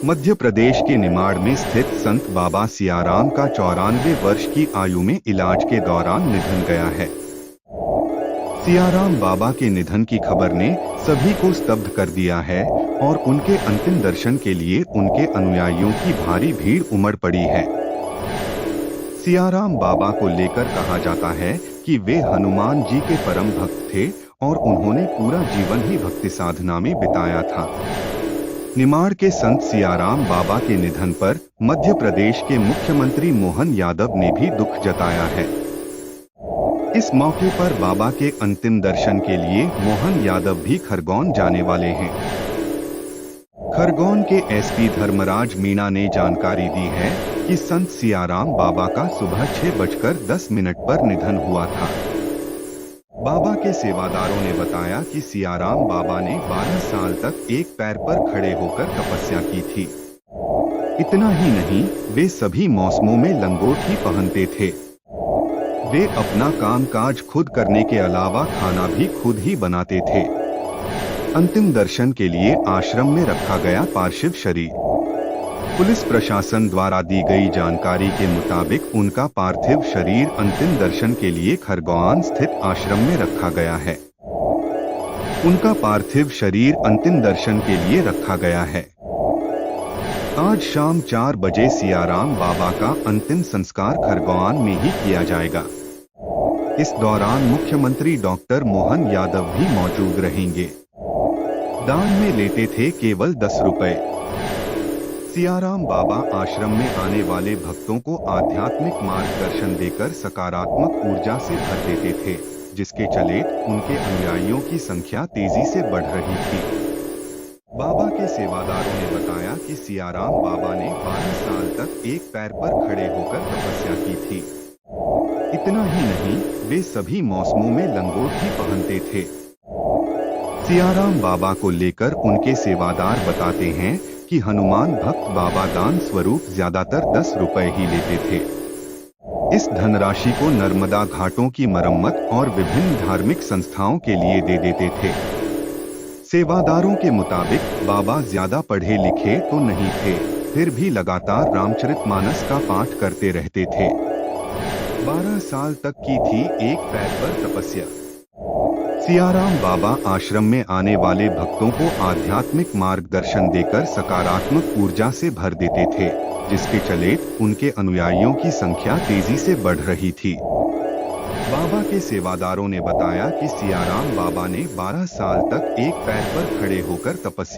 मध्य प्रदेश के निमाड़ में स्थित संत बाबा सियाराम का 94 वर्ष की आयु में इलाज के दौरान निधन गया है। सियाराम बाबा के निधन की खबर ने सभी को स्तब्ध कर दिया है और उनके अंतिम दर्शन के लिए उनके अनुयायियों की भारी भीड़ उमड़ पड़ी है। सियाराम बाबा को लेकर कहा जाता है कि वे हनुमान जी के परम भक्त थे और उन्होंने पूरा जीवन ही भक्ति साधना में बिताया था। निमाड़ के संत सियाराम बाबा के निधन पर मध्य प्रदेश के मुख्यमंत्री मोहन यादव ने भी दुख जताया है। इस मौके पर बाबा के अंतिम दर्शन के लिए मोहन यादव भी खरगोन जाने वाले हैं। खरगोन के एसपी धर्मराज मीणा ने जानकारी दी है कि संत सियाराम बाबा का सुबह 6:10 पर निधन हुआ था। बाबा के सेवादारों ने बताया कि सियाराम बाबा ने 12 साल तक एक पैर पर खड़े होकर तपस्या की थी। इतना ही नहीं, वे सभी मौसमों में लंगोट ही पहनते थे। वे अपना कामकाज खुद करने के अलावा खाना भी खुद ही बनाते थे। अंतिम दर्शन के लिए आश्रम में रखा गया पार्थिव शरीर। पुलिस प्रशासन द्वारा दी गई जानकारी के मुताबिक उनका पार्थिव शरीर अंतिम दर्शन के लिए खरगोन स्थित आश्रम में रखा गया है। उनका पार्थिव शरीर अंतिम दर्शन के लिए रखा गया है। आज शाम 4 बजे सियाराम बाबा का अंतिम संस्कार खरगोन में ही किया जाएगा। इस दौरान मुख्यमंत्री डॉक्टर मोहन यादव भी मौजूद रहेंगे। दान में लेते थे केवल 10 रुपए। सियाराम बाबा आश्रम में आने वाले भक्तों को आध्यात्मिक मार्गदर्शन देकर सकारात्मक ऊर्जा से भर देते थे, जिसके चले उनके अनुयायियों की संख्या तेजी से बढ़ रही थी। बाबा के सेवादारों ने बताया कि सियाराम बाबा ने 12 साल तक एक पैर पर खड़े होकर तपस्या की थी। इतना ही नहीं, वे सभी मौसमों में लंगोट ही पहनते थे। सियाराम बाबा को लेकर उनके सेवादार बताते हैं कि हनुमान भक्त बाबा दान स्वरूप ज्यादातर 10 रुपए ही लेते थे। इस धनराशि को नर्मदा घाटों की मरम्मत और विभिन्न धार्मिक संस्थाओं के लिए दे देते थे। सेवादारों के मुताबिक बाबा ज्यादा पढ़े लिखे तो नहीं थे, फिर भी लगातार रामचरितमानस का पाठ करते रहते थे। 12 साल तक की थी एक पैर पर तपस्या। सियाराम बाबा आश्रम में आने वाले भक्तों को आध्यात्मिक मार्गदर्शन देकर सकारात्मक ऊर्जा से भर देते थे, जिसके चले उनके अनुयायियों की संख्या तेजी से बढ़ रही थी। बाबा के सेवादारों ने बताया कि सियाराम बाबा ने 12 साल तक एक पैर पर खड़े होकर तपस्या